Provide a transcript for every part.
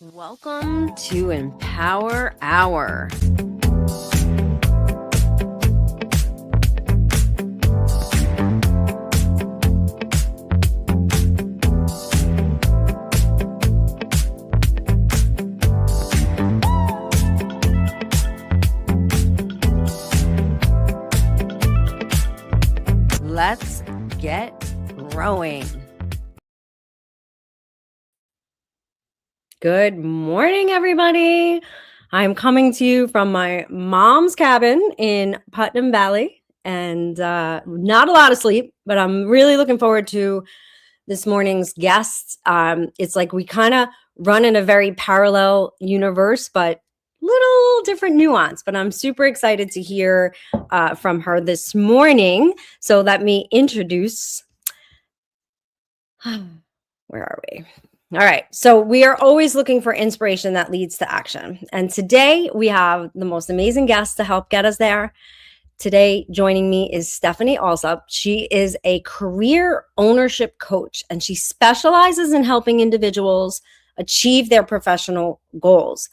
Welcome to Empower Hour. Let's get growing. Good morning, everybody. I'm coming to you from my mom's cabin in Putnam Valley, and not a lot of sleep, but I'm really looking forward to this morning's guest. It's like we kind of run in a very parallel universe, but little different nuance. But I'm super excited to hear from her this morning. So let me introduce. Where are we? All right. So we are always looking for inspiration that leads to action. And today we have the most amazing guest to help get us there. Today, joining me is Stephanie Allsup. She is a career ownership coach, and she specializes in helping individuals achieve their professional goals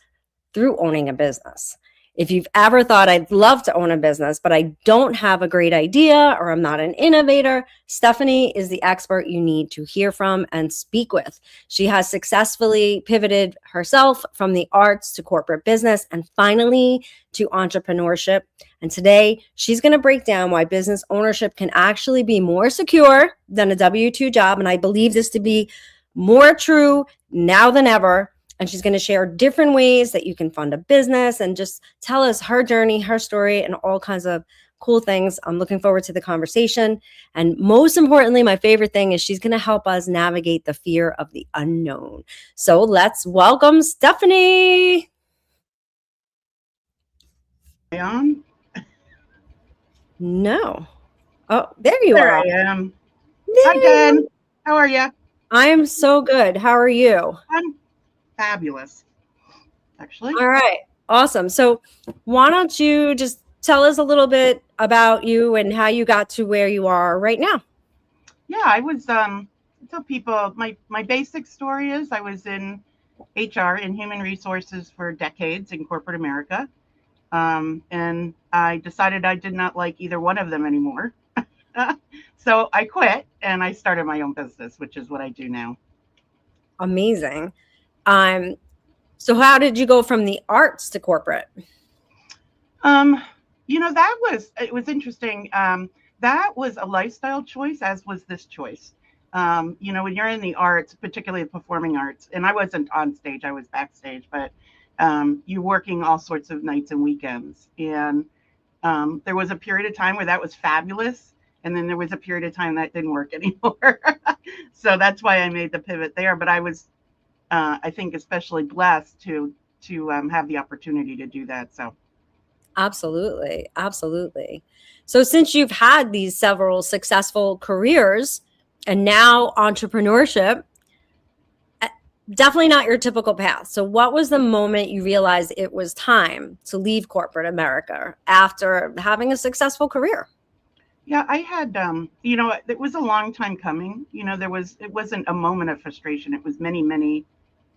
through owning a business. If you've ever thought, I'd love to own a business, but I don't have a great idea or I'm not an innovator, Stephanie is the expert you need to hear from and speak with. She has successfully pivoted herself from the arts to corporate business and finally to entrepreneurship. And today she's going to break down why business ownership can actually be more secure than a W-2 job. And I believe this to be more true now than ever. And she's going to share different ways that you can fund a business and just tell us her journey, her story, and all kinds of cool things. I'm looking forward to the conversation. And most importantly, my favorite thing is she's going to help us navigate the fear of the unknown. So let's welcome Stephanie. On? No. Oh, there you There are. I am. Hi, Jen. How are you? I am so good. How are you? I'm fabulous, actually. All right. Awesome. So why don't you just tell us a little bit about you and how you got to where you are right now? Yeah, I was tell people my basic story is I was in HR in human resources for decades in corporate America. And I decided I did not like either one of them anymore. So I quit and I started my own business, which is what I do now. Amazing. So how did you go from the arts to corporate? It was interesting. That was a lifestyle choice, as was this choice. When you're in the arts, particularly the performing arts, and I wasn't on stage, I was backstage, but you're working all sorts of nights and weekends. And there was a period of time where that was fabulous. And then there was a period of time that didn't work anymore. So that's why I made the pivot there. But I was, I think, especially blessed to have the opportunity to do that. So. Absolutely. Absolutely. So since you've had these several successful careers and now entrepreneurship, definitely not your typical path. So what was the moment you realized it was time to leave corporate America after having a successful career? Yeah, I had, it was a long time coming. It wasn't a moment of frustration. It was many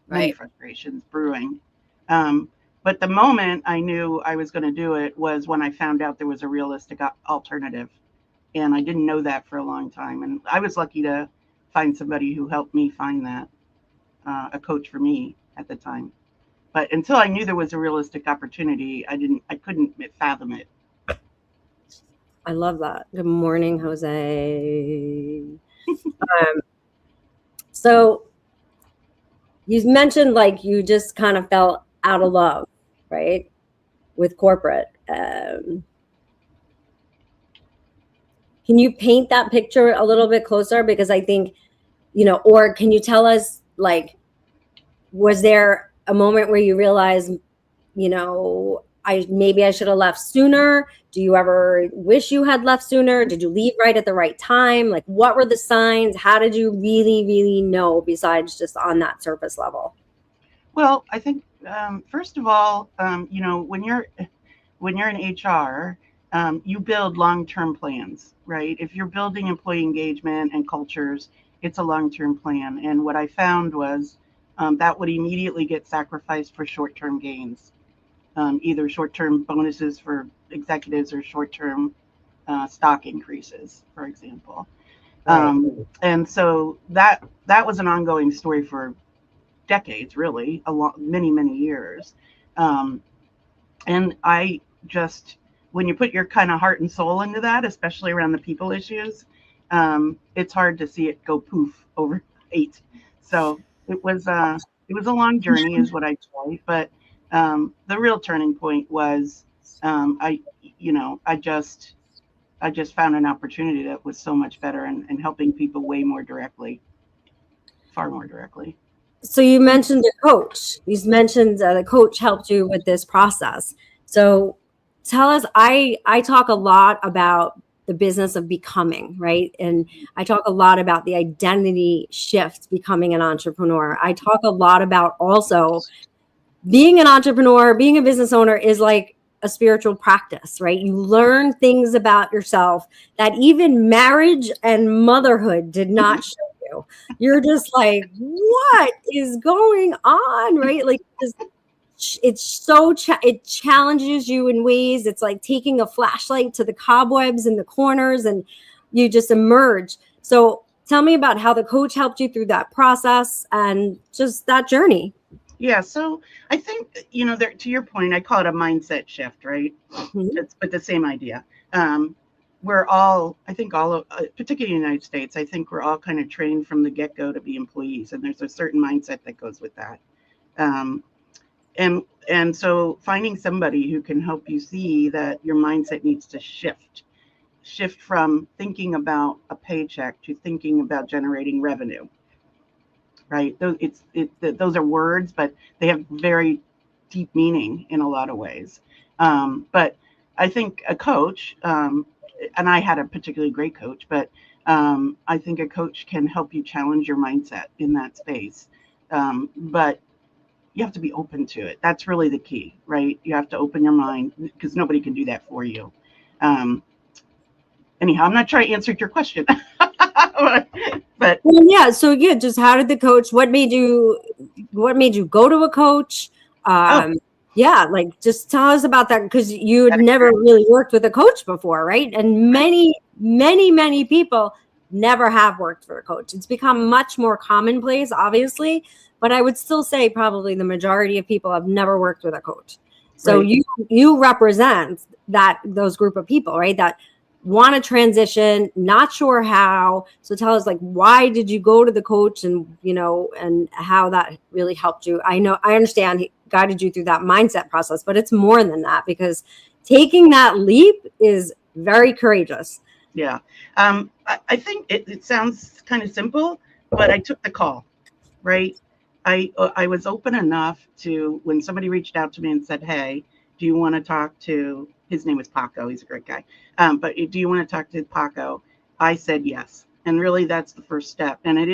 frustrations brewing. But the moment I knew I was going to do it was when I found out there was a realistic alternative. And I didn't know that for a long time. And I was lucky to find somebody who helped me find that, a coach for me at the time. But until I knew there was a realistic opportunity, I couldn't fathom it. I love that. Good morning, Jose. So you mentioned like you just kind of fell out of love, right? With corporate. Can you paint that picture a little bit closer? Because I think, or can you tell us, like, was there a moment where you realized, maybe I should have left sooner? Do you ever wish you had left sooner? Did you leave right at the right time? Like, what were the signs? How did you really, really know besides just on that surface level? Well, I think, first of all, when you're in HR, you build long-term plans, right? If you're building employee engagement and cultures, it's a long-term plan. And what I found was that would immediately get sacrificed for short-term gains, either short-term bonuses for executives or short-term stock increases, for example. Right. And so that was an ongoing story for decades, really, many years. And I just, when you put your kind of heart and soul into that, especially around the people issues, it's hard to see it go poof overnight. So it was a long journey, is what I'd say. But the real turning point was I just found an opportunity that was so much better and helping people way more directly, far more directly. So you mentioned a coach. You mentioned the coach helped you with this process. So tell us, I talk a lot about the business of becoming, right? And I talk a lot about the identity shift, becoming an entrepreneur. I talk a lot about also being an entrepreneur, being a business owner is like a spiritual practice, right? You learn things about yourself that even marriage and motherhood did not show you. You're just like, what is going on, right? Like, it's so it challenges you in ways. It's like taking a flashlight to the cobwebs in the corners, and you just emerge. So tell me about how the coach helped you through that process and just that journey. Yeah, so I think, to your point, I call it a mindset shift, right? Mm-hmm. But the same idea. We're all, I think particularly in the United States, I think we're all kind of trained from the get-go to be employees, and there's a certain mindset that goes with that. And so finding somebody who can help you see that your mindset needs to shift from thinking about a paycheck to thinking about generating revenue. Right. Those are words, but they have very deep meaning in a lot of ways. But I think a coach, and I had a particularly great coach, but I think a coach can help you challenge your mindset in that space. But you have to be open to it. That's really the key, right? You have to open your mind, because nobody can do that for you. Anyhow, I'm not sure I answered your question. But well, yeah. So yeah, just how did the coach? What made you go to a coach? Yeah, like just tell us about that, because you had never really worked with a coach before, right? And many people never have worked for a coach. It's become much more commonplace, obviously, but I would still say probably the majority of people have never worked with a coach. So right. you represent those group of people, right? That want to transition, not sure how. So tell us, like, why did you go to the coach, and and how that really helped you? I understand he guided you through that mindset process, but it's more than that, because taking that leap is very courageous. Yeah. I think it sounds kind of simple, but I took the call, right? I was open enough to, when somebody reached out to me and said, hey, do you want to talk to, his name was Paco, he's a great guy. But do you want to talk to Paco? I said yes. And really that's the first step. And I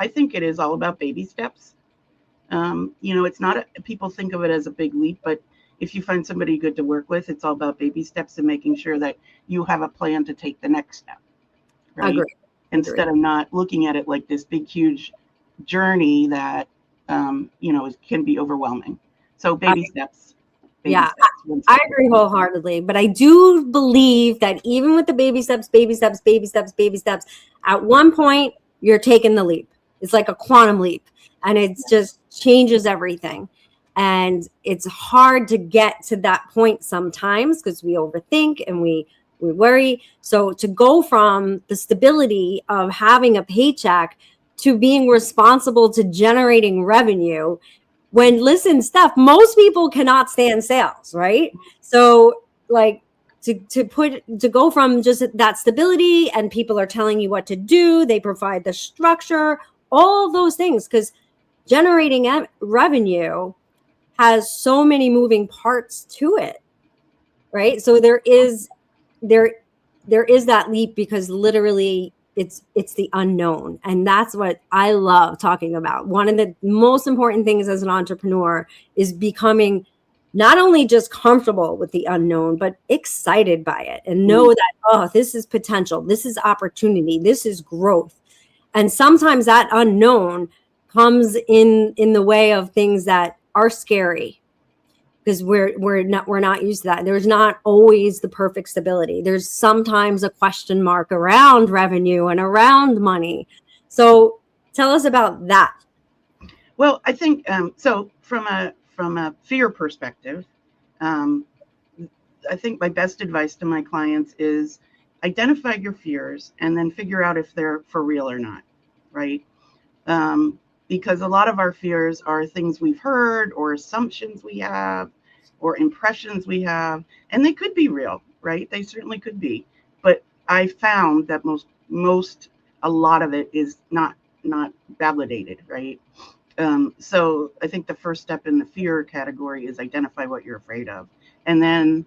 think it is all about baby steps. It's not, people think of it as a big leap, but if you find somebody good to work with, it's all about baby steps and making sure that you have a plan to take the next step. Right? Agree. Instead of not looking at it like this big, huge journey that, can be overwhelming. So baby steps. Yeah, I agree wholeheartedly. But I do believe that even with the baby steps, at one point you're taking the leap. It's like a quantum leap, and it just changes everything. And it's hard to get to that point sometimes, because we overthink and we worry. So to go from the stability of having a paycheck to being responsible to generating revenue, listen, Steph, most people cannot stand sales, right? So like to go from just that stability, and people are telling you what to do, they provide the structure, all of those things, because generating revenue has so many moving parts to it, right? So there is that leap, because literally it's the unknown. And that's what I love talking about. One of the most important things as an entrepreneur is becoming not only just comfortable with the unknown, but excited by it, and know that, this is potential, this is opportunity, this is growth. And sometimes that unknown comes in the way of things that are scary, because we're not used to that. There's not always the perfect stability. There's sometimes a question mark around revenue and around money. So tell us about that. Well, I think so. From a fear perspective, I think my best advice to my clients is identify your fears and then figure out if they're for real or not, right? Because a lot of our fears are things we've heard or assumptions we have or impressions we have, and they could be real, right? They certainly could be. But I found that a lot of it is not validated, right? So I think the first step in the fear category is identify what you're afraid of, and then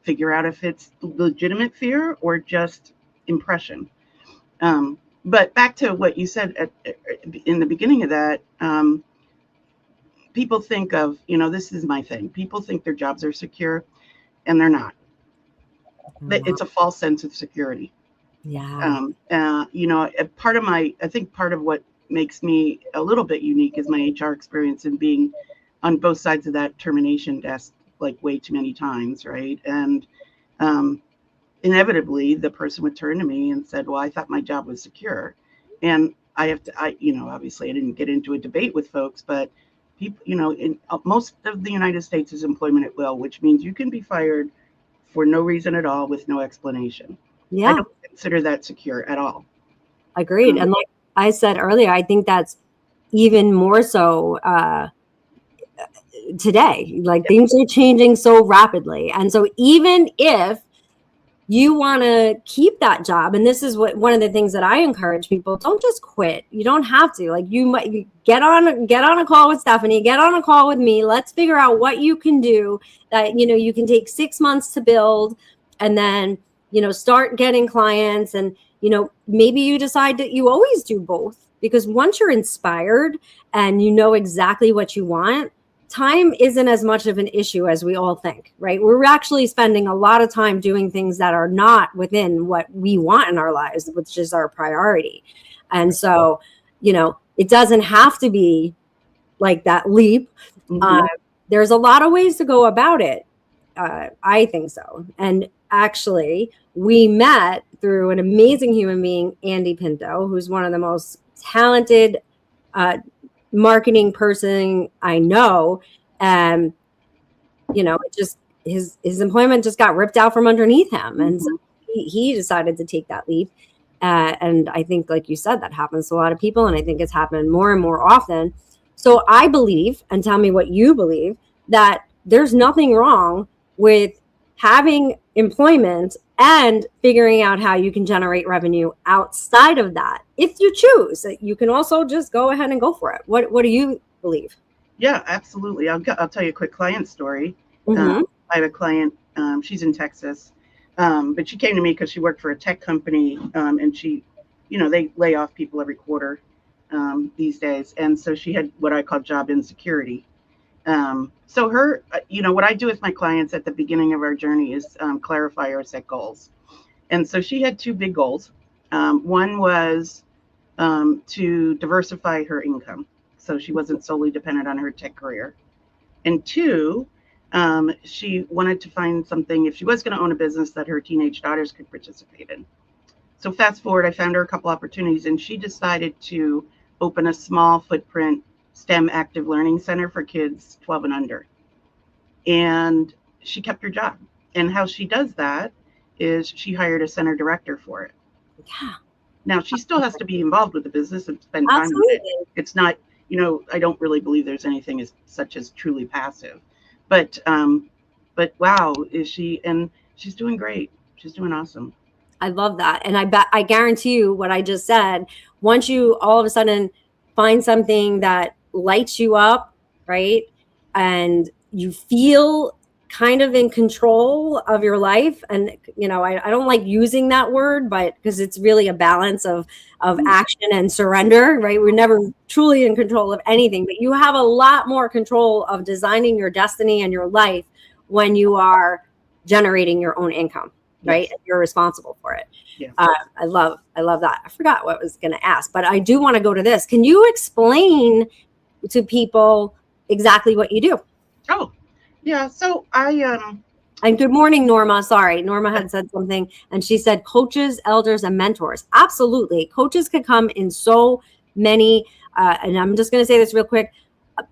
figure out if it's legitimate fear or just impression. But back to what you said in the beginning of that, people think of, this is my thing. People think their jobs are secure, and they're not. It's a false sense of security. Yeah. I think part of what makes me a little bit unique is my HR experience and being on both sides of that termination desk like way too many times, right? And inevitably the person would turn to me and said, well, I thought my job was secure. And obviously I didn't get into a debate with folks, but people, in most of the United States is employment at will, which means you can be fired for no reason at all with no explanation. Yeah. I don't consider that secure at all. Agreed. And like I said earlier, I think that's even more so today. Like things are changing so rapidly. And so even if you want to keep that job, and this is one of the things that I encourage people, don't just quit. You don't have to. Like, you might get on a call with Stephanie, get on a call with me. Let's figure out what you can do that, you can take 6 months to build, and then, start getting clients. And, maybe you decide that you always do both, because once you're inspired and you know exactly what you want, time isn't as much of an issue as we all think, right? We're actually spending a lot of time doing things that are not within what we want in our lives, which is our priority. And so, it doesn't have to be like that leap. Mm-hmm. There's a lot of ways to go about it. I think so. And actually, we met through an amazing human being, Andy Pinto, who's one of the most talented marketing person I know. And it just his employment just got ripped out from underneath him. And so he decided to take that leap. And I think, like you said, that happens to a lot of people, and I think it's happened more and more often. So I believe, and tell me what you believe, that there's nothing wrong with having employment and figuring out how you can generate revenue outside of that. If you choose, you can also just go ahead and go for it. What do you believe? Yeah, absolutely. I'll tell you a quick client story. I have a client, she's in Texas, but she came to me because she worked for a tech company, and she, they lay off people every quarter these days. And so she had what I call job insecurity. So what I do with my clients at the beginning of our journey is clarify or set goals. And so she had two big goals. One was to diversify her income, so she wasn't solely dependent on her tech career. And two, she wanted to find something, if she was going to own a business, that her teenage daughters could participate in. So fast forward, I found her a couple opportunities, and she decided to open a small footprint STEM active learning center for kids 12 and under. And she kept her job. And how she does that is she hired a center director for it. Yeah. Now, she still has to be involved with the business and spend time with it. It's not, I don't really believe there's anything as such as truly passive. But wow, and she's doing great. She's doing awesome. I love that. And I guarantee you what I just said, once you all of a sudden find something that lights you up, right? And you feel kind of in control of your life. And, I don't like using that word, but because it's really a balance of action and surrender, right? We're never truly in control of anything, but you have a lot more control of designing your destiny and your life when you are generating your own income. right? Yes. And you're responsible for it. Yes. I love that. I forgot what I was going to ask, but I do want to go to this. Can you explain to people exactly what you do? Oh, yeah. So And good morning, Norma. Sorry, Norma had said something, and she said coaches, elders, and mentors. Absolutely, coaches could come in so many. And I'm just going to say this real quick.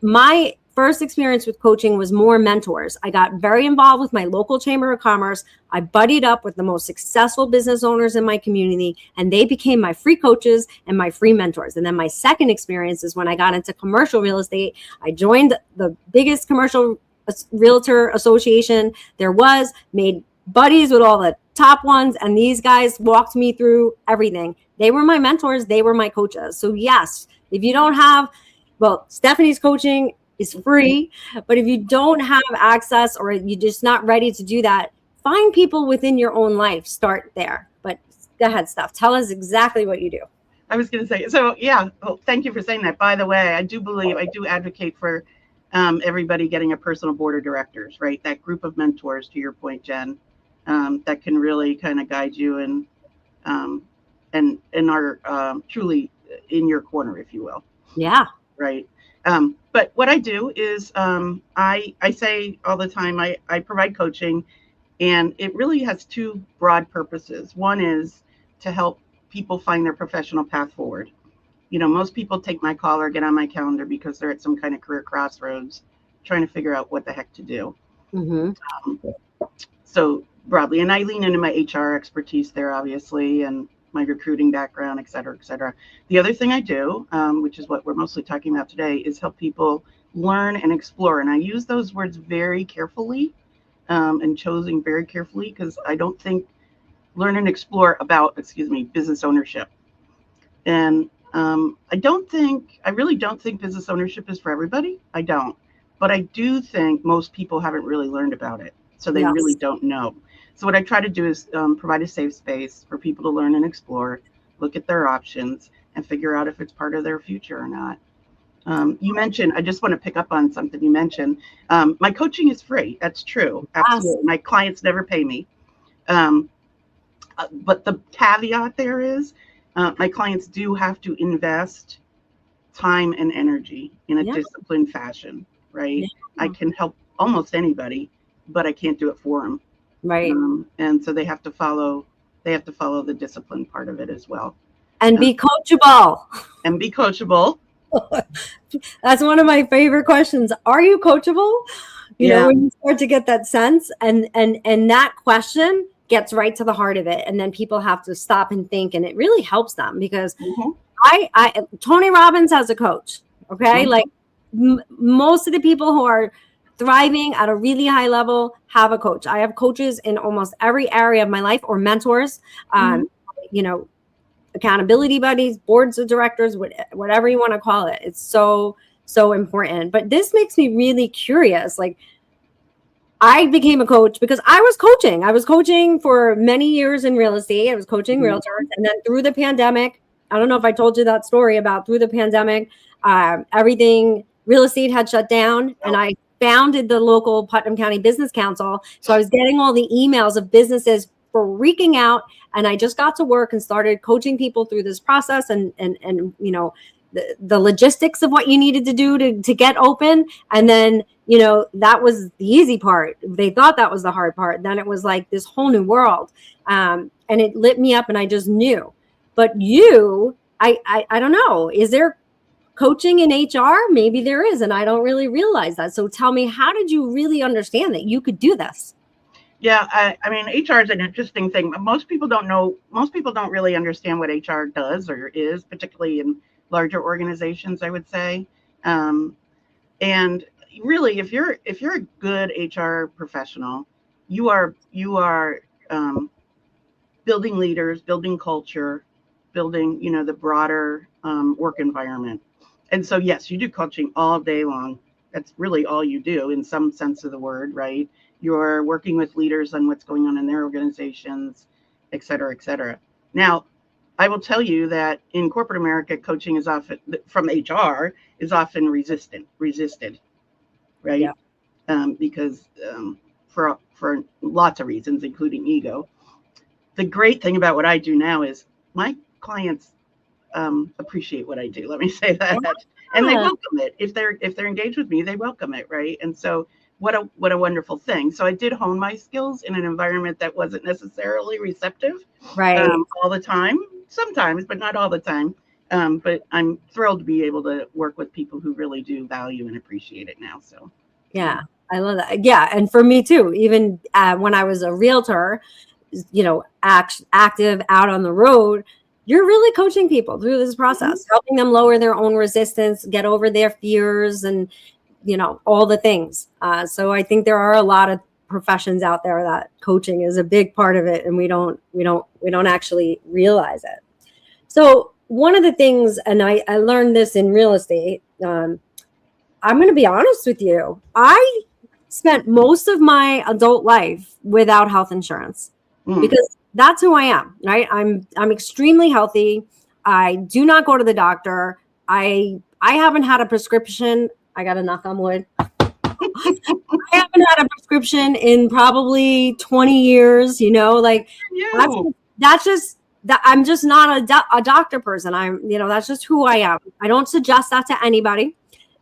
My first experience with coaching was more mentors. I got very involved with my local chamber of commerce. I buddied up with the most successful business owners in my community, and they became my free coaches and my free mentors. And then my second experience is when I got into commercial real estate. I joined the biggest commercial realtor association there was, made buddies with all the top ones, and these guys walked me through everything. They were my mentors, they were my coaches. So yes, if you don't have, well, Stephanie's coaching is free, but if you don't have access or you're just not ready to do that, find people within your own life, start there. But go ahead, Steph, tell us exactly what you do. I was going to say, so yeah, well, thank you for saying that. By the way, I do advocate for everybody getting a personal board of directors, right? That group of mentors, to your point, Jen, that can really kind of guide you and are truly in your corner, if you will. Yeah. Right. But what I do is I say all the time, I provide coaching, and it really has two broad purposes. One is to help people find their professional path forward. You know, most people take my call or get on my calendar because they're at some kind of career crossroads trying to figure out what the heck to do. So broadly, and I lean into my HR expertise there, obviously, and my recruiting background, et cetera, et cetera. The other thing I do, which is what we're mostly talking about today, is help people learn and explore. And I use those words very carefully and choosing very carefully, because I don't think learn and explore about, business ownership. And I really don't think business ownership is for everybody. I don't. But I do think most people haven't really learned about it. So they really don't know. So what I try to do is provide a safe space for people to learn and explore, look at their options, and figure out if it's part of their future or not. You mentioned, I just want to pick up on something you mentioned. My coaching is free. That's true. Absolutely. My clients never pay me. But the caveat there is my clients do have to invest time and energy in a disciplined fashion, right? I can help almost anybody, but I can't do it for them. Right. And so they have to follow the discipline part of it as well. And be coachable. And be coachable. That's one of my favorite questions. Are you coachable? You know, when you start to get that sense, and that question gets right to the heart of it. And then people have to stop and think, and it really helps them, because Tony Robbins has a coach. Okay. Like most of the people who are thriving at a really high level have a coach. I have coaches in almost every area of my life, or mentors, you know, accountability buddies, boards of directors, whatever you want to call it. It's so important. But this makes me really curious. Like, I became a coach because I was coaching. I was coaching for many years in real estate. I was coaching realtors. And then through the pandemic, I don't know if I told you that story about through the pandemic, everything, real estate had shut down, and I founded the local Putnam County Business Council. So I was getting all the emails of businesses freaking out, and I just got to work and started coaching people through this process and you know, the logistics of what you needed to do to get open. And then, you know, that was the easy part. They thought that was the hard part. Then it was like this whole new world. And it lit me up, and I just knew. But you, I don't know, is there coaching in HR? Maybe there is, and I don't really realize that. So tell me, how did you really understand that you could do this? Yeah, I mean, HR is an interesting thing. Most people don't know. Most people don't really understand what HR does or is, particularly in larger organizations, I would say. And really, if you're a good HR professional, you are building leaders, building culture, building, you know, the broader work environment. And so, yes, you do coaching all day long. That's really all you do in some sense of the word, right? You're working with leaders on what's going on in their organizations, et cetera, et cetera. Now, I will tell you that in corporate America, coaching is often, from HR, is often resisted, right? Yeah. Because for lots of reasons, including ego. the great thing about what I do now is my clients appreciate what I do. Let me say that, and they Yeah. welcome it. If they're engaged with me, they welcome it, right? And so, what a wonderful thing. So I did hone my skills in an environment that wasn't necessarily receptive Right. all the time. Sometimes, but not all the time. But I'm thrilled to be able to work with people who really do value and appreciate it now. So, Yeah. I love that. Yeah. And for me too, even when I was a realtor, active out on the road, you're really coaching people through this process, helping them lower their own resistance, get over their fears, and all the things. So I think there are a lot of professions out there that coaching is a big part of it, and we don't actually realize it. So one of the things, and I learned this in real estate. I'm going to be honest with you. I spent most of my adult life without health insurance because that's who I am, right? I'm extremely healthy. I do not go to the doctor. I haven't had a prescription. I got to knock on wood. I haven't had a prescription in probably 20 years, like that's just that I'm just not a doctor person. That's just who I am. I don't suggest that to anybody.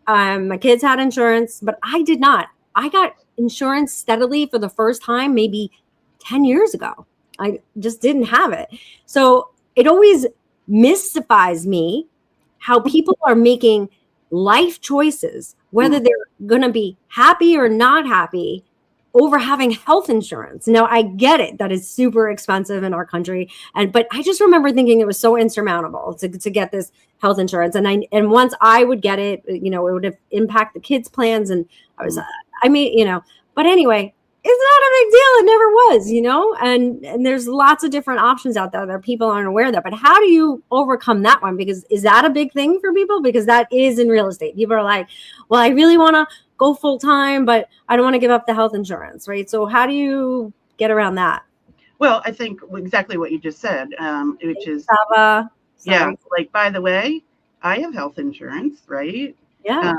My kids had insurance, but I did not. I got insurance steadily for the first time maybe 10 years ago. I just didn't have it. So it always mystifies me how people are making life choices, whether they're going to be happy or not happy, over having health insurance. Now, I get it that it's super expensive in our country, but I just remember thinking it was so insurmountable to get this health insurance. And once I would get it, it would impact the kids' plans. And but anyway, it's not a big deal. It never was, and there's lots of different options out there that people aren't aware of that. But how do you overcome that one? Because is that a big thing for people? Because that is in real estate. People are like, well, I really want to go full time, but I don't want to give up the health insurance, right? So how do you get around that? Well, I think exactly what you just said, which is, like, by the way, I have health insurance, right? Yeah.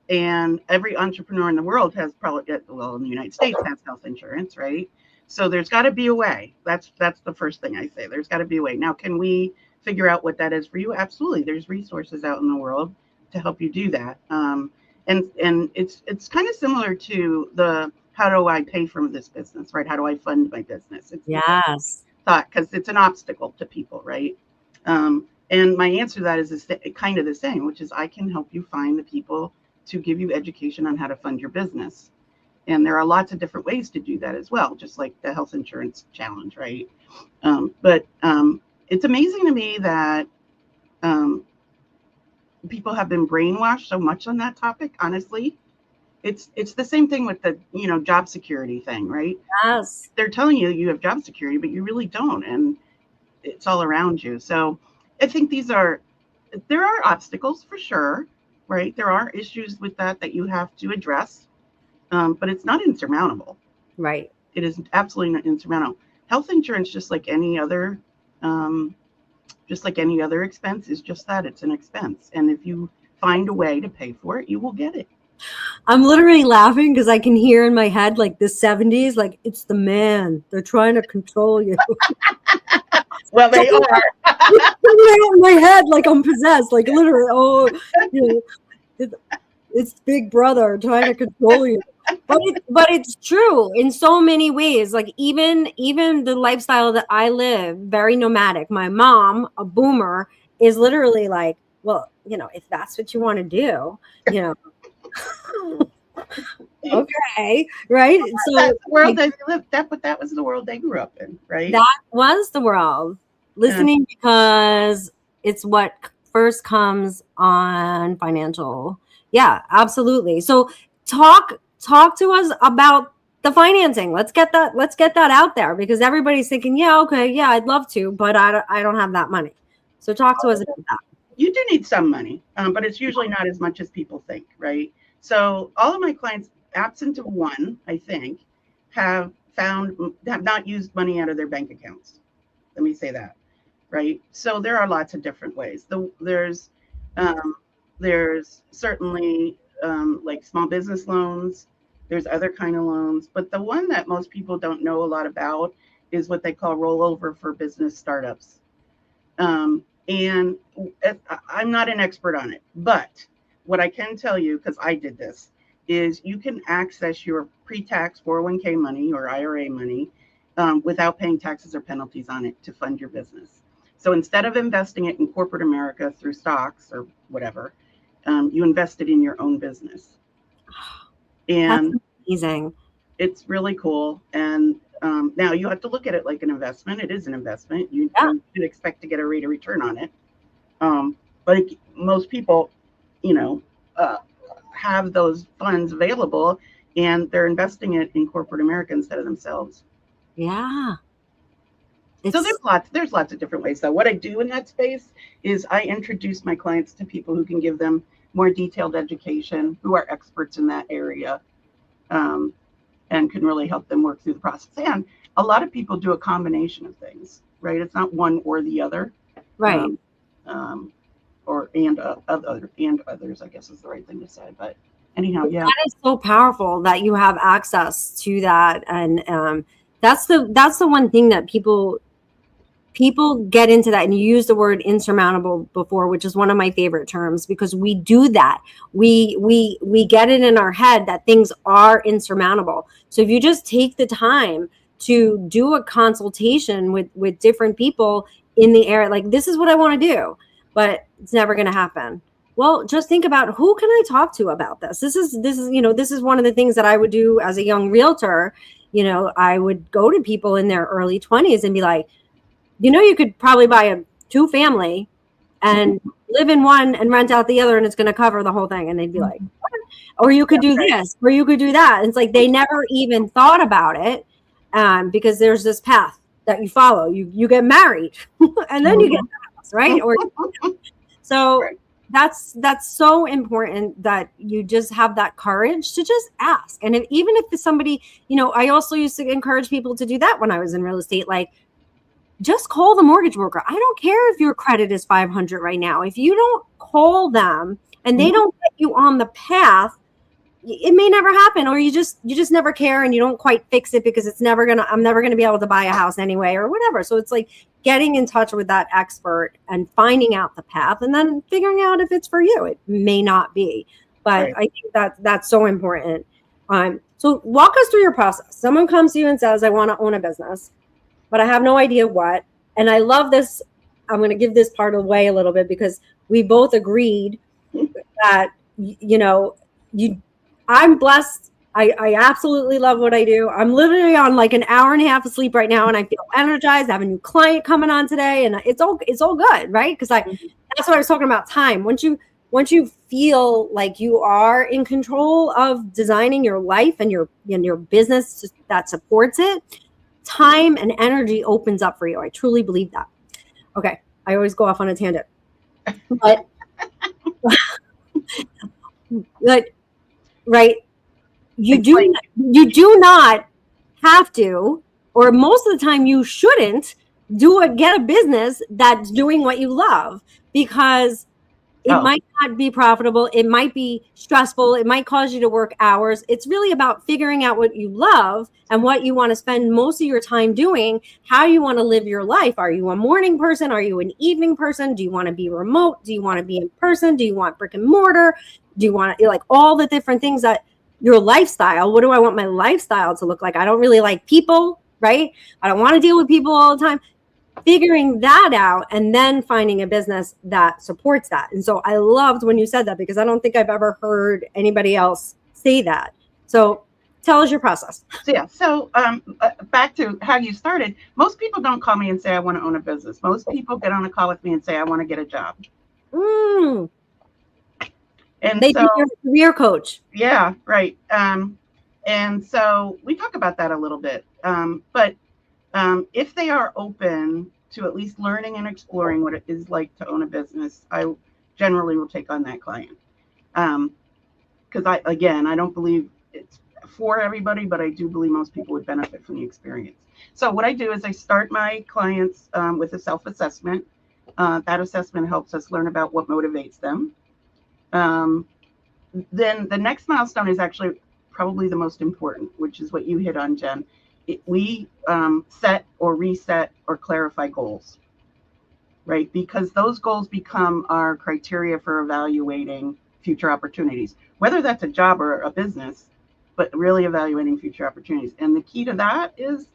And every entrepreneur in the world has probably, well, in the United States has health insurance, right? So there's got to be a way. That's the first thing I say. There's got to be a way. Now, can we figure out what that is for you? Absolutely. There's resources out in the world to help you do that. And it's kind of similar to the how do I pay for this business, right? How do I fund my business? Yes. Thought, because it's an obstacle to people, right? And my answer to that is kind of the same, which is I can help you find the people to give you education on how to fund your business. And there are lots of different ways to do that as well, just like the health insurance challenge, right? But it's amazing to me that people have been brainwashed so much on that topic. Honestly, it's the same thing with the job security thing, right? Yes. They're telling you you have job security, but you really don't, and it's all around you. So I think there are obstacles for sure, right? There are issues with that you have to address, but it's not insurmountable. Right. It is absolutely not insurmountable. Health insurance, just like any other expense, is just that. It's an expense. And if you find a way to pay for it, you will get it. I'm literally laughing because I can hear in my head like the 70s, like it's the man. They're trying to control you. Well, they are. In my head, like I'm possessed, like literally. It's Big Brother trying to control you. But it's true in so many ways. Like even the lifestyle that I live, very nomadic. My mom, a boomer, is literally like, well, if that's what you want to do, okay, right? So that's the world they lived. That was the world they grew up in, right? That was the world. Listening because it's what first comes on financial. Yeah, absolutely. So talk to us about the financing. Let's get that out there because everybody's thinking, yeah, okay, yeah, I'd love to, but I don't have that money. So talk to us about that. You do need some money, but it's usually not as much as people think, right? So all of my clients, absent of one, I think, have not used money out of their bank accounts. Let me say that, right? So there are lots of different ways. There's certainly like small business loans. There's other kind of loans, but the one that most people don't know a lot about is what they call rollover for business startups. And I'm not an expert on it, but what I can tell you, because I did this, is you can access your pre-tax 401k money or IRA money without paying taxes or penalties on it to fund your business. So instead of investing it in corporate America through stocks or whatever, you invest it in your own business. And That's amazing. it's really cool. And now you have to look at it like an investment. It is an investment. You should expect to get a rate of return on it. But most people, you know, have those funds available and they're investing it in corporate America instead of themselves. Yeah. So there's lots of different ways. So what I do in that space is I introduce my clients to people who can give them more detailed education, who are experts in that area, and can really help them work through the process. And a lot of people do a combination of things, right? It's not one or the other, right? And others, I guess is the right thing to say. But anyhow, yeah, that is so powerful that you have access to that, and that's the one thing that people get into that, and you use the word insurmountable before, which is one of my favorite terms, because we do that. We get it in our head that things are insurmountable. So if you just take the time to do a consultation with different people in the area, like, this is what I want to do, but it's never going to happen. Well, just think about, who can I talk to about this? This is one of the things that I would do as a young realtor. You know, I would go to people in their early 20s and be like, you could probably buy a 2-family and live in one and rent out the other, and it's going to cover the whole thing. And they'd be like, what? Or you could do this, or you could do that. And it's like, they never even thought about it, because there's this path that you follow. You get married and then you get the house, right? Or so that's so important that you just have that courage to just ask. And even if somebody, I also used to encourage people to do that when I was in real estate, like, just call the mortgage broker. I don't care if your credit is 500 right now. If you don't call them and they don't get you on the path, it may never happen, or you just never care and you don't quite fix it because I'm never gonna be able to buy a house anyway, or whatever. So it's like getting in touch with that expert and finding out the path, and then figuring out if it's for you. It may not be, but I think that's so important. So walk us through your process. Someone comes to you and says, I want to own a business, but I have no idea what. And I love this. I'm going to give this part away a little bit, because we both agreed that, I'm blessed. I absolutely love what I do. I'm literally on like an hour and a half of sleep right now, and I feel energized. I have a new client coming on today, and it's all good, right? Because that's what I was talking about, time. Once you feel like you are in control of designing your life and your business that supports it, time and energy opens up for you. I truly believe that. Okay. I always go off on a tangent, but right. You do not have to, or most of the time you shouldn't get a business that's doing what you love, because it might not be profitable. It might be stressful. It might cause you to work hours. It's really about figuring out what you love and what you want to spend most of your time doing, how you want to live your life. Are you a morning person? Are you an evening person? Do you want to be remote? Do you want to be in person? Do you want brick and mortar? Do you want like all the different things that your lifestyle? What do I want my lifestyle to look like? I don't really like people, right? I don't want to deal with people all the time. Figuring that out and then finding a business that supports that. And so I loved when you said that, because I don't think I've ever heard anybody else say that. So tell us your process. So back to how you started. Most people don't call me and say, I want to own a business. Most people get on a call with me and say, I want to get a job. And they do your career coach. Yeah, right. And so we talk about that a little bit. But if they are open to at least learning and exploring what it is like to own a business, I generally will take on that client. Because I don't believe it's for everybody, but I do believe most people would benefit from the experience. So what I do is I start my clients with a self-assessment. That assessment helps us learn about what motivates them. Then the next milestone is actually probably the most important, which is what you hit on, Jen. we set or reset or clarify goals, right? Because those goals become our criteria for evaluating future opportunities, whether that's a job or a business, but really evaluating future opportunities. And the key to that is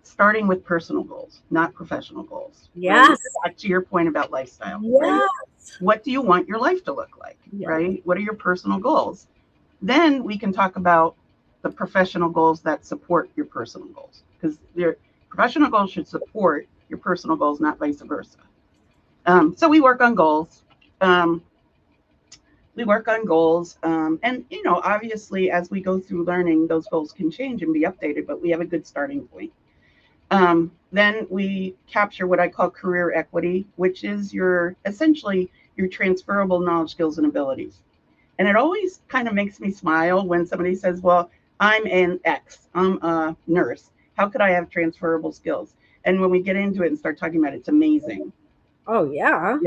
starting with personal goals, not professional goals. Yes. Right? Back to your point about lifestyle. Yes. Right? What do you want your life to look like? Yeah. Right? What are your personal goals? Then we can talk about the professional goals that support your personal goals, because your professional goals should support your personal goals, not vice versa. So we work on goals. And obviously, as we go through learning, those goals can change and be updated, but we have a good starting point. Then we capture what I call career equity, which is essentially your transferable knowledge, skills, and abilities. And it always kind of makes me smile when somebody says, well, I'm an X, I'm a nurse. How could I have transferable skills? And when we get into it and start talking about it, it's amazing. Oh, yeah.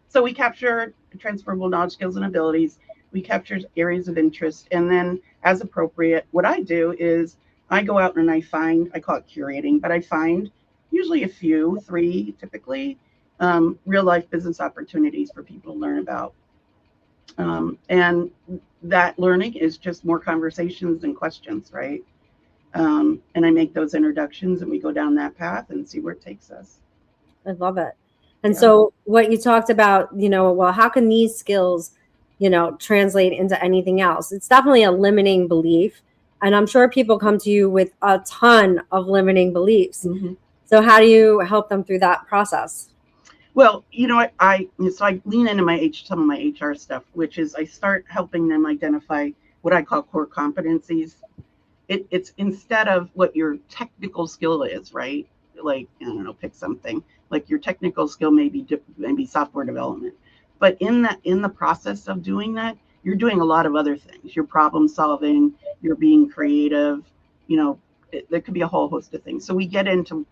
So we capture transferable knowledge, skills, and abilities. We capture areas of interest. And then as appropriate, what I do is I go out and I call it curating, but I find usually three typically, real life business opportunities for people to learn about. And that learning is just more conversations and questions, right? And I make those introductions and we go down that path and see where it takes us. I love it. And so what you talked about, well, how can these skills, translate into anything else? It's definitely a limiting belief. And I'm sure people come to you with a ton of limiting beliefs. Mm-hmm. So how do you help them through that process? Well, I lean into some of my HR stuff, which is I start helping them identify what I call core competencies. It's instead of what your technical skill is, right? Like, I don't know, pick something. Like your technical skill may be software development. But in the process of doing that, you're doing a lot of other things. You're problem solving, you're being creative, there could be a whole host of things. So we get into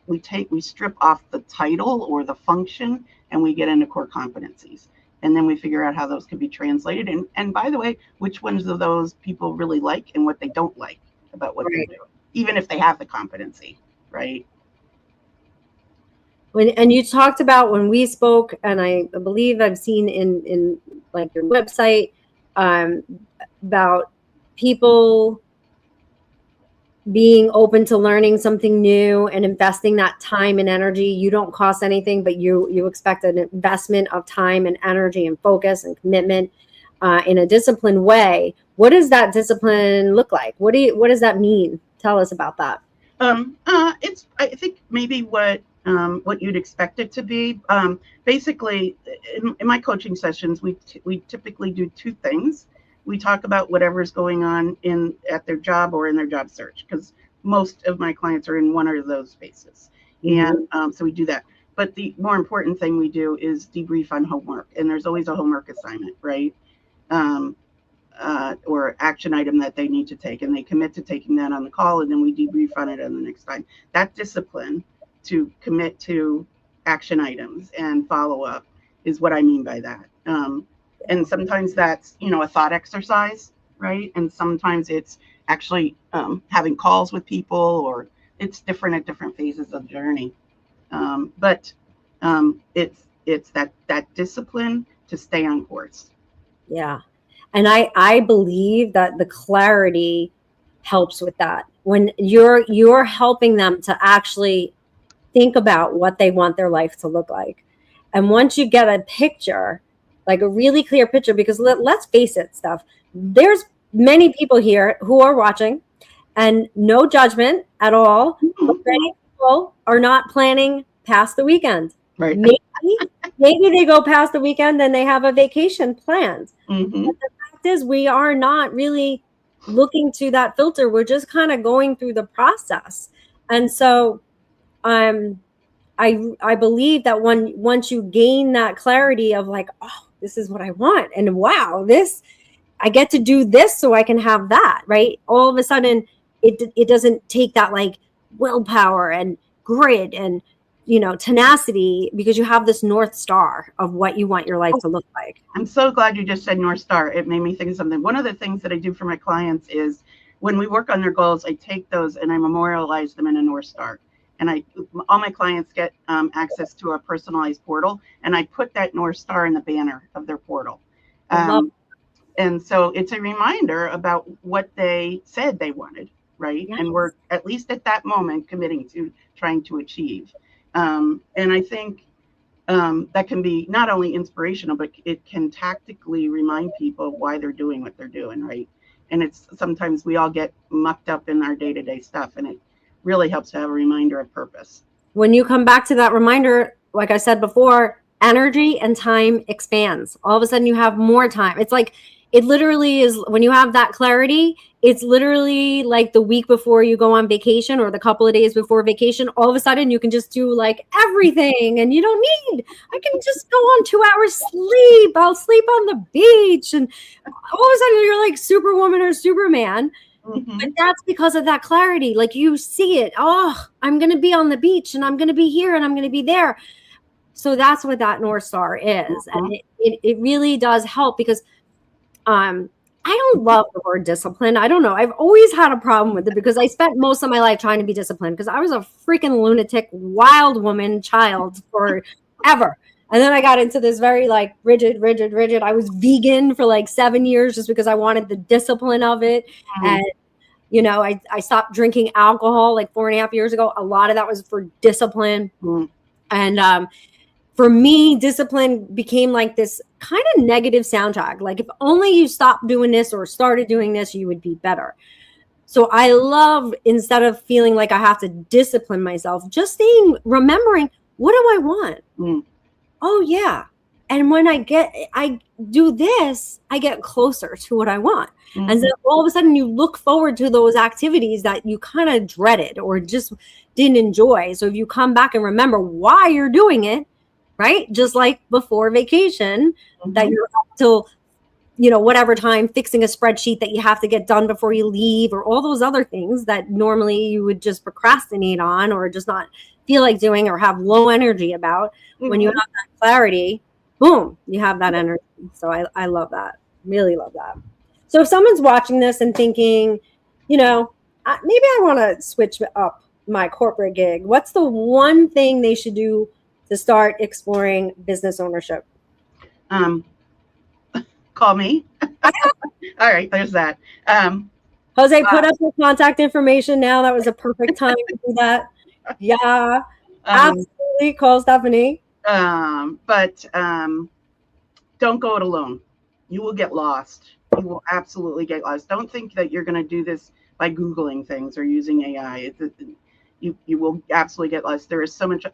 we strip off the title or the function and we get into core competencies. And then we figure out how those can be translated. And by the way, which ones of those people really like and what they don't like about what they're doing, even if they have the competency, right? And you talked about when we spoke, and I believe I've seen in like your website, about people being open to learning something new and investing that time and energy. You don't cost anything, but you expect an investment of time and energy and focus and commitment in a disciplined way. What does that discipline look like? What does that mean? Tell us about that. I think maybe what you'd expect it to be. Basically, in my coaching sessions, we typically do two things. We talk about whatever's going on at their job or in their job search, because most of my clients are in one of those spaces. Mm-hmm. And so we do that. But the more important thing we do is debrief on homework. And there's always a homework assignment, right? Or action item that they need to take. And they commit to taking that on the call, and then we debrief on it on the next time. That discipline to commit to action items and follow up is what I mean by that. And sometimes that's, a thought exercise, right? And sometimes it's actually having calls with people, or it's different at different phases of the journey. But it's that discipline to stay on course. Yeah. And I believe that the clarity helps with that. When you're helping them to actually think about what they want their life to look like. And once you get a picture, like a really clear picture, because let's face it, Steph, there's many people here who are watching, and no judgment at all. Mm-hmm. But many people are not planning past the weekend. Right. Maybe they go past the weekend and they have a vacation planned. Mm-hmm. But the fact is, we are not really looking to that filter. We're just kind of going through the process. And so I believe that once you gain that clarity of like, oh, this is what I want, and wow, I get to do this so I can have that, right? All of a sudden, it doesn't take that like willpower and grit and tenacity, because you have this North Star of what you want your life to look like. I'm so glad you just said North Star. It made me think of something. One of the things that I do for my clients is when we work on their goals, I take those and I memorialize them in a North Star. And all my clients get access to a personalized portal, and I put that North Star in the banner of their portal. And so it's a reminder about what they said they wanted, right? Yes. And we're at least at that moment committing to trying to achieve. And I think that can be not only inspirational, but it can tactically remind people why they're doing what they're doing, right? And it's sometimes we all get mucked up in our day-to-day stuff, and it really helps to have a reminder of purpose. When you come back to that reminder, like I said before, energy and time expands. All of a sudden you have more time. It's like, it literally is, when you have that clarity, it's literally like the week before you go on vacation or the couple of days before vacation, all of a sudden you can just do like everything, and you don't need, I can just go on 2 hours sleep. I'll sleep on the beach. And all of a sudden you're like Superwoman or Superman. Mm-hmm. But that's because of that clarity. Like you see it. Oh, I'm going to be on the beach, and I'm going to be here, and I'm going to be there. So that's what that North Star is. Mm-hmm. And it really does help, because I don't love the word discipline. I don't know. I've always had a problem with it, because I spent most of my life trying to be disciplined, because I was a freaking lunatic, wild woman child forever. And then I got into this very like rigid. I was vegan for like 7 years just because I wanted the discipline of it. Mm-hmm. And, you know, I stopped drinking alcohol like 4.5 years ago. A lot of that was for discipline. Mm-hmm. And for me, discipline became like this kind of negative soundtrack. Like if only you stopped doing this or started doing this, you would be better. So I love, instead of feeling like I have to discipline myself, just remembering, what do I want? Mm. Oh yeah. And when I do this, I get closer to what I want. Mm-hmm. And then all of a sudden you look forward to those activities that you kind of dreaded or just didn't enjoy. So if you come back and remember why you're doing it, right? Just like before vacation, Mm-hmm. that you're up till, you know, whatever time fixing a spreadsheet that you have to get done before you leave, or all those other things that normally you would just procrastinate on or just not feel like doing or have low energy about. Mm-hmm. When you have that clarity, boom, you have that energy. So I love that. Really love that. So if someone's watching this and thinking, you know, maybe I want to switch up my corporate gig, what's the one thing they should do to start exploring business ownership? Call me. All right, there's that. Jose, put up your contact information now. That was a perfect time to do that. Yeah, absolutely. Call Stephanie. But don't go it alone. You will get lost. You will absolutely get lost. Don't think that you're going to do this by Googling things or using AI. You will absolutely get lost. There is so much.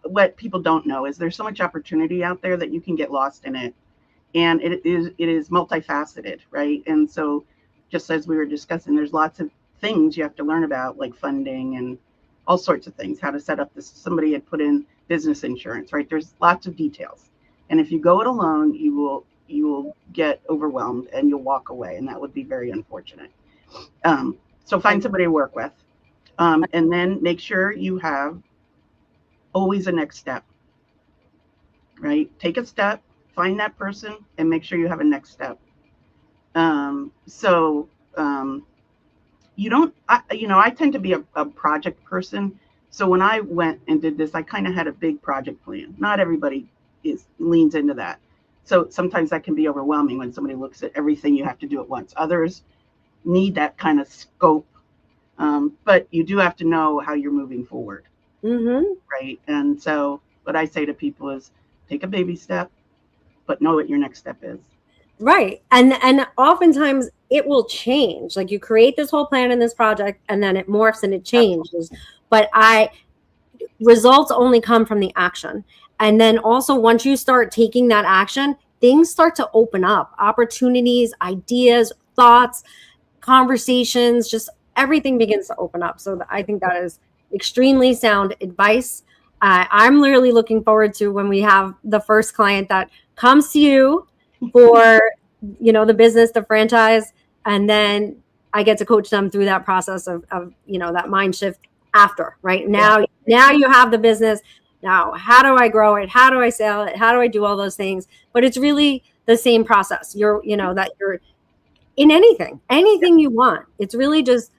What people don't know is there's so much opportunity out there that you can get lost in it. And it is multifaceted, right? And so just as we were discussing, there's lots of things you have to learn about, like funding and all sorts of things, how to set up this. Somebody had put in business insurance, right? There's lots of details. And if you go it alone, you will get overwhelmed and you'll walk away. And that would be very unfortunate. So find somebody to work with. And then make sure you have always a next step, right? Take a step, find that person, and make sure you have a next step. I tend to be a project person. So when I went and did this, I kind of had a big project plan. Not everybody leans into that. So sometimes that can be overwhelming when somebody looks at everything you have to do at once. Others need that kind of scope. But you do have to know how you're moving forward. Mm-hmm. Right. And so what I say to people is take a baby step, but know what your next step is. Right. And oftentimes it will change. Like you create this whole plan in this project and then it morphs and it changes. But results only come from the action. And then also once you start taking that action, things start to open up. Opportunities, ideas, thoughts, conversations, just everything begins to open up. So I think that is extremely sound advice. I'm literally looking forward to when we have the first client that comes to you for, the business, the franchise, and then I get to coach them through that process of that mind shift after, right? Now you have the business. Now, how do I grow it? How do I sell it? How do I do all those things? But it's really the same process. You're in anything you want. It's really just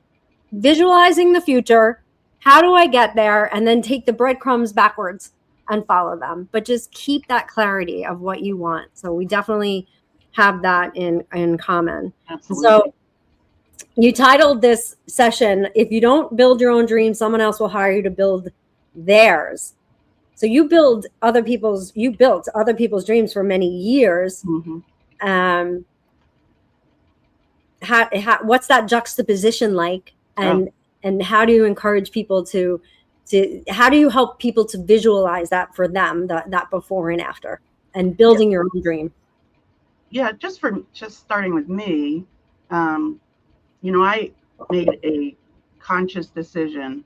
visualizing the future. How do I get there? And then take the breadcrumbs backwards and follow them. But just keep that clarity of what you want. So we definitely have that in common. Absolutely. So you titled this session, "If you don't build your own dreams, someone else will hire you to build theirs." So you built other people's dreams for many years. Mm-hmm. What's that juxtaposition like? And how do you encourage people to how do you help people to visualize that for them, that before and after, and building your own dream? Yeah, just starting with me, I made a conscious decision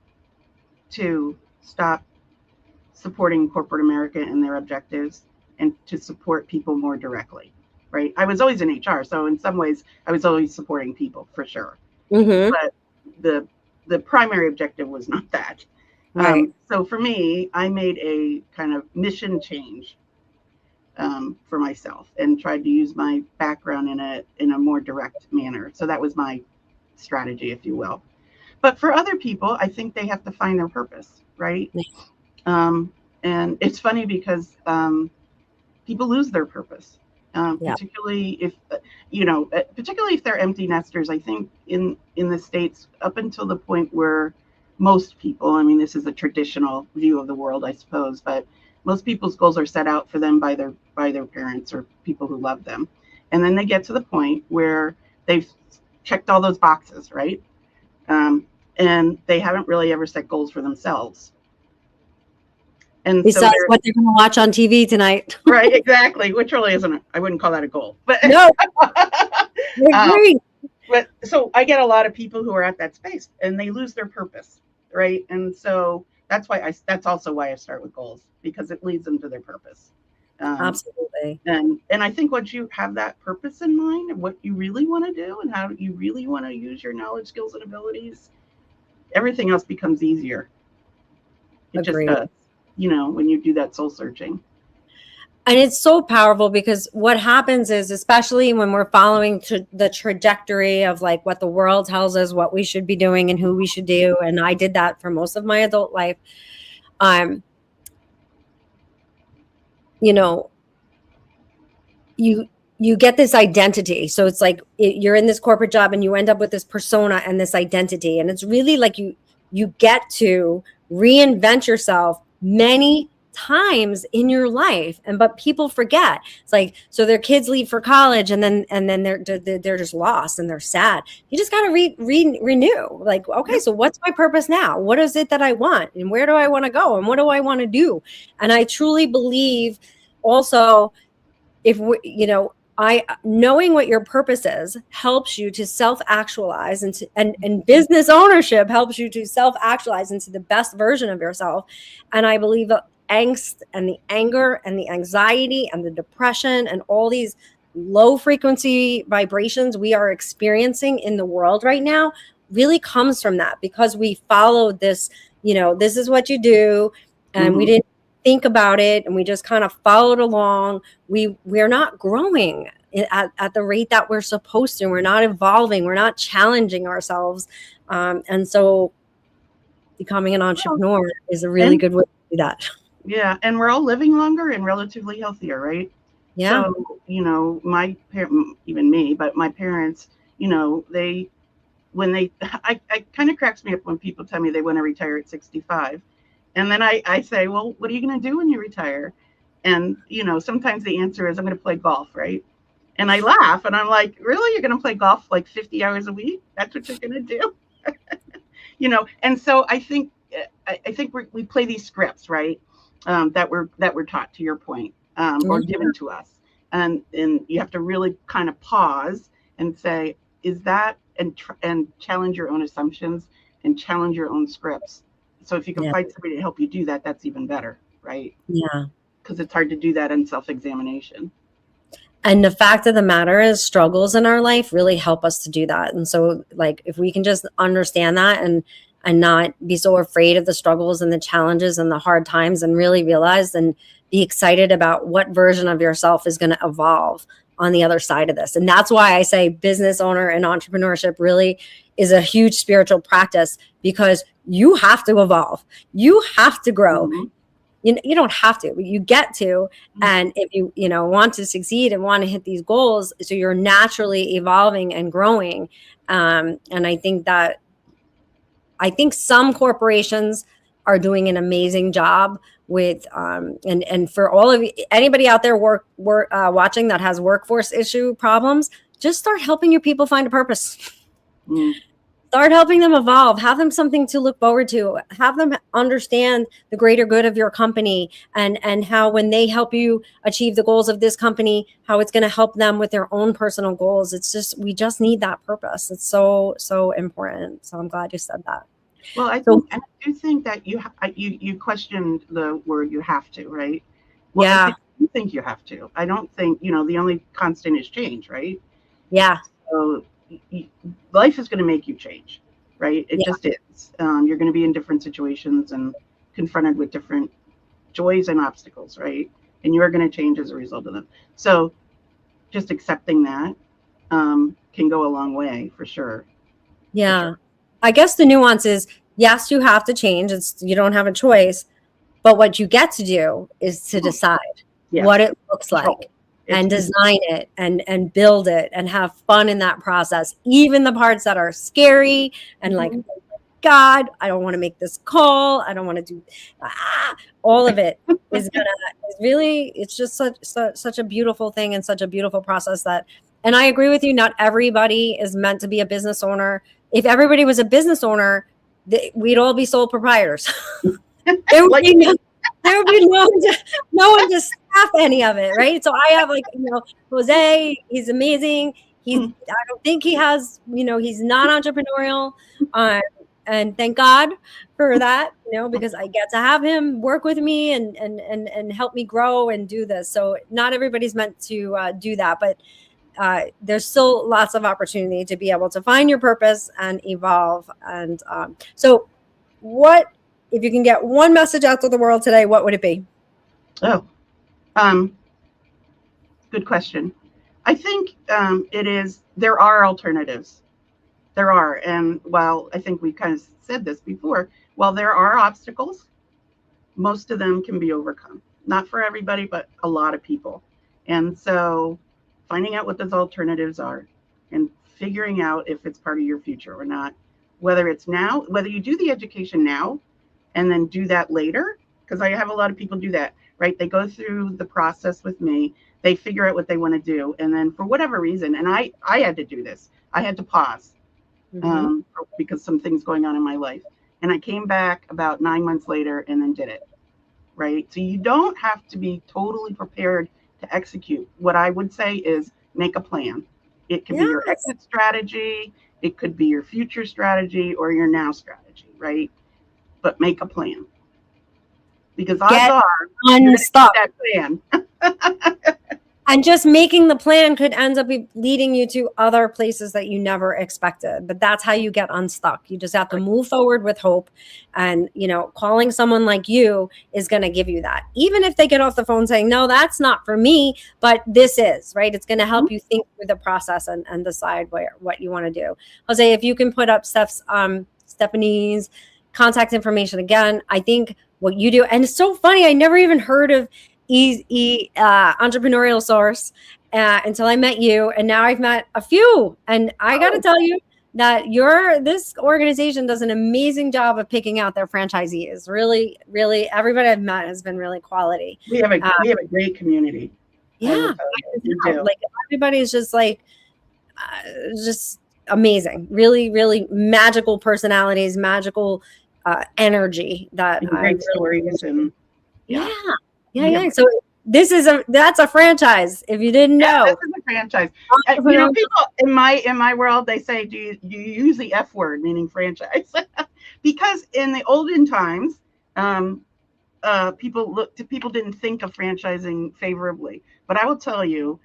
to stop supporting corporate America and their objectives and to support people more directly, right? I was always in HR, so in some ways I was always supporting people for sure. Mm-hmm. But the primary objective was not that. Right. So for me, I made a kind of mission change for myself and tried to use my background in a more direct manner. So that was my strategy, if you will. But for other people, I think they have to find their purpose, right? And it's funny because people lose their purpose, particularly if they're empty nesters. I think in the States, up until the point where most people, I mean, this is a traditional view of the world, I suppose, but most people's goals are set out for them by their parents or people who love them. And then they get to the point where they've checked all those boxes, right? And they haven't really ever set goals for themselves. And besides what they're going to watch on TV tonight. Right, exactly. Which really isn't, I wouldn't call that a goal. But no, I agree. But so I get a lot of people who are at that space and they lose their purpose, right? And so that's also why I start with goals, because it leads them to their purpose. Absolutely. And I think once you have that purpose in mind and what you really want to do and how you really want to use your knowledge, skills, and abilities, everything else becomes easier. It Agreed. just does, when you do that soul searching. And it's so powerful because what happens is, especially when we're following the trajectory of like what the world tells us what we should be doing and who we should do. And I did that for most of my adult life. You get this identity. So it's like you're in this corporate job and you end up with this persona and this identity. And it's really like you get to reinvent yourself many times in your life, but people forget. It's like, so their kids leave for college and then they're just lost and they're sad. You just got to renew. Like, okay, so what's my purpose now? What is it that I want, and where do I want to go, and what do I want to do? And I truly believe also, if we, knowing what your purpose is helps you to self-actualize, and business ownership helps you to self-actualize into the best version of yourself. And I believe that angst and the anger and the anxiety and the depression and all these low frequency vibrations we are experiencing in the world right now really comes from that, because we followed this, this is what you do, and we didn't think about it, and we just kind of followed along. We're not growing at the rate that we're supposed to. We're not evolving. We're not challenging ourselves. And so becoming an entrepreneur is a really good way to do that. Yeah. And we're all living longer and relatively healthier, right? Yeah. So, my parents, even me, but my parents, it kind of cracks me up when people tell me they want to retire at 65. And then I say, well, what are you going to do when you retire? And, sometimes the answer is I'm going to play golf, right? And I laugh and I'm like, really? You're going to play golf like 50 hours a week? That's what you're going to do? And so I think we play these scripts, right? That we're taught, to your point, or given to us. And you have to really kind of pause and say, is that, and challenge your own assumptions and challenge your own scripts. So if you can find somebody to help you do that, that's even better, right? Yeah. Because it's hard to do that in self-examination. And the fact of the matter is, struggles in our life really help us to do that. And so, like, if we can just understand that and not be so afraid of the struggles and the challenges and the hard times, and really realize and be excited about what version of yourself is going to evolve on the other side of this. And that's why I say business owner and entrepreneurship really is a huge spiritual practice, because you have to evolve. You have to grow. Mhm. You don't have to, but you get to. And if you want to succeed and want to hit these goals, so you're naturally evolving and growing. And I think some corporations are doing an amazing job with and for all of you, anybody out there watching that has workforce issue problems, just start helping your people find a purpose. Mm. Start helping them evolve, have them something to look forward to, have them understand the greater good of your company, and how when they help you achieve the goals of this company, how it's going to help them with their own personal goals. We just need that purpose. It's so, so important. So I'm glad you said that. Well, I do think that you questioned the word "you have to," right? Well, yeah. I think you have to. I don't think, the only constant is change, right? Yeah. So life is going to make you change, right? It just is. You're going to be in different situations and confronted with different joys and obstacles, right? And you are going to change as a result of them. So just accepting that can go a long way, for sure. Yeah. For sure. I guess the nuance is, yes, you have to change. You don't have a choice, but what you get to do is to decide what it looks like. And design it and build it and have fun in that process. Even the parts that are scary and like, oh my God, I don't want to make this call. I don't want to do all of it it's just such a beautiful thing and such a beautiful process and I agree with you. Not everybody is meant to be a business owner. If everybody was a business owner, we'd all be sole proprietors. There would be no one to staff any of it, right? So I have Jose, he's amazing. I don't think he has, he's not entrepreneurial. And thank God for that, because I get to have him work with me and help me grow and do this. So not everybody's meant to do that, but there's still lots of opportunity to be able to find your purpose and evolve. And so what, if you can get one message out to the world today, what would it be? Oh, good question. I think it is, there are alternatives. There are. And while I think we kind of said this before, while there are obstacles, most of them can be overcome. Not for everybody, but a lot of people. And so finding out what those alternatives are and figuring out if it's part of your future or not, whether it's now, whether you do the education now and then do that later, because I have a lot of people do that, right? They go through the process with me, they figure out what they want to do, and then for whatever reason, and I had to do this, I had to pause because some things going on in my life, and I came back about 9 months later and then did it, right? So you don't have to be totally prepared to execute. What I would say is make a plan. It could be your exit strategy, it could be your future strategy, or your now strategy, right? But make a plan, because odds are unstuck. That plan. And just making the plan could end up leading you to other places that you never expected. But that's how you get unstuck. You just have to move forward with hope. And, calling someone like you is going to give you that. Even if they get off the phone saying, no, that's not for me, but this is, right? It's going to help you think through the process and decide what you want to do. Jose, if you can put up Stephanie's contact information again, I think what you do, and it's so funny, I never even heard of Entrepreneurial Source until I met you, and now I've met a few, and I got to tell you that this organization does an amazing job of picking out their franchisees. Really, really, everybody I've met has been really quality. We have a great community. Yeah, like everybody's just just amazing. Really, really magical personalities, magical energy that and great stories and yeah. So that's a franchise. If you didn't know, this is a franchise. People in my world, they say, do you use the F word, meaning franchise? Because in the olden times, people didn't think of franchising favorably. But I will tell you,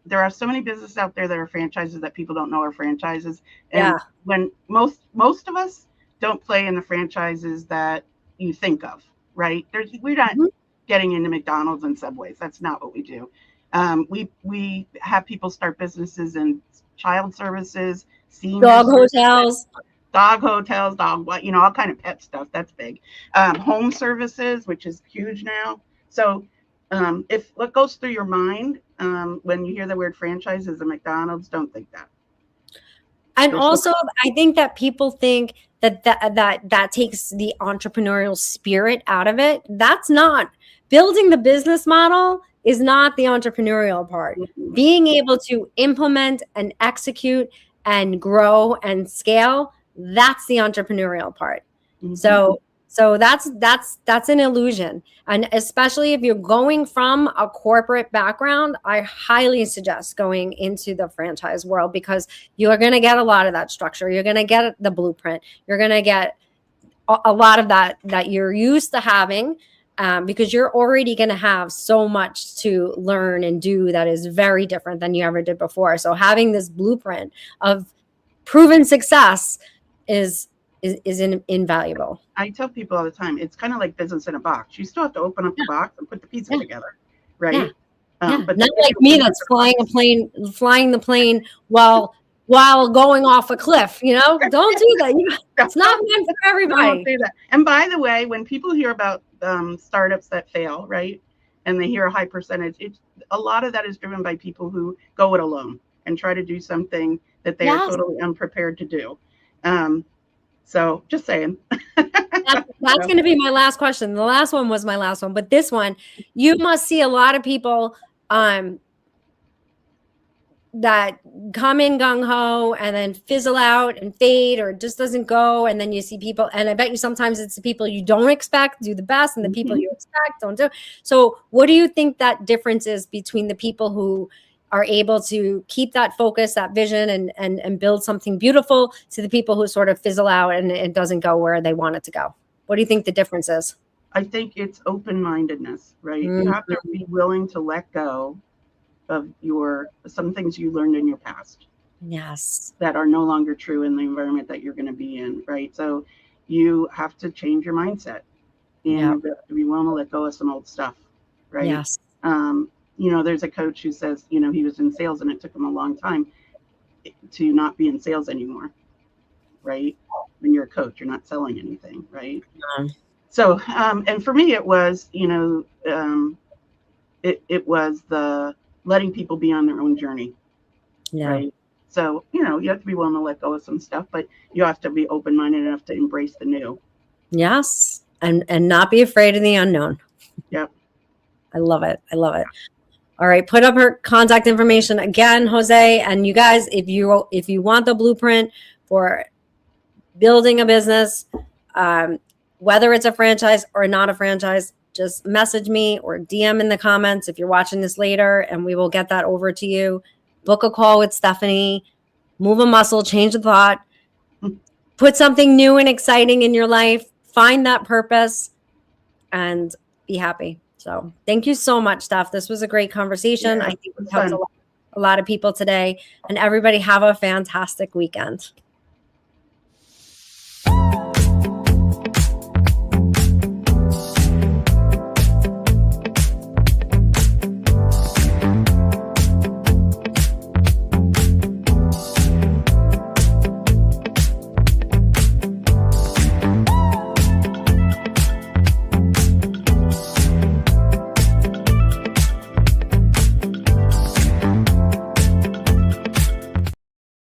there are so many businesses out there that are franchises that people don't know are franchises. And when most of us don't play in the franchises that you think of, right? We're not getting into McDonald's and Subways. That's not what we do. We have people start businesses in child services, senior Dog services, hotels. dog hotels, all kind of pet stuff. That's big. Home services, which is huge now. So if what goes through your mind when you hear the word franchise is a McDonald's, don't think that. And also, I think that people think that takes the entrepreneurial spirit out of it. That's not building the business model is not the entrepreneurial part. Mm-hmm. Being able to implement and execute and grow and scale, that's the entrepreneurial part. Mm-hmm. So that's an illusion. And especially if you're going from a corporate background, I highly suggest going into the franchise world, because you're going to get a lot of that structure. You're going to get the blueprint. You're going to get a lot of that you're used to having, because you're already going to have so much to learn and do that is very different than you ever did before. So having this blueprint of proven success is invaluable. I tell people all the time, it's kind of like business in a box. You still have to open up the box and put the pieces together, right? But not like me that's flying the plane while going off a cliff. Don't do that. It's not meant for everybody. Don't do that. And by the way, when people hear about startups that fail, right, and they hear a high percentage, a lot of that is driven by people who go it alone and try to do something that they are totally unprepared to do. So just saying. That's going to be my last question. The last one was my last one, but this one, you must see a lot of people that come in gung-ho and then fizzle out and fade, or it just doesn't go. And then you see people, and I bet you sometimes it's the people you don't expect do the best, and the people you expect don't do. So what do you think that difference is between the people who are able to keep that focus, that vision, and build something beautiful, to the people who sort of fizzle out and it doesn't go where they want it to go? What do you think the difference is? I think it's open-mindedness, right? Mm-hmm. You have to be willing to let go of some things you learned in your past. Yes. That are no longer true in the environment that you're going to be in, right? So you have to change your mindset, and you have to be willing to let go of some old stuff, right? Yes. There's a coach who says, he was in sales and it took him a long time to not be in sales anymore, right? When you're a coach, you're not selling anything, right? So, and for me, it was, it was the letting people be on their own journey, right? So, you have to be willing to let go of some stuff, but you have to be open-minded enough to embrace the new. Yes. And not be afraid of the unknown. Yep. I love it. I love it. All right. Put up her contact information again, Jose. And you guys, if you want the blueprint for building a business, whether it's a franchise or not a franchise, just message me or DM in the comments if you're watching this later, and we will get that over to you. Book a call with Stephanie, move a muscle, change a thought, put something new and exciting in your life, find that purpose, and be happy. So thank you so much, Steph. This was a great conversation. I think we helped a lot of people today, and everybody have a fantastic weekend.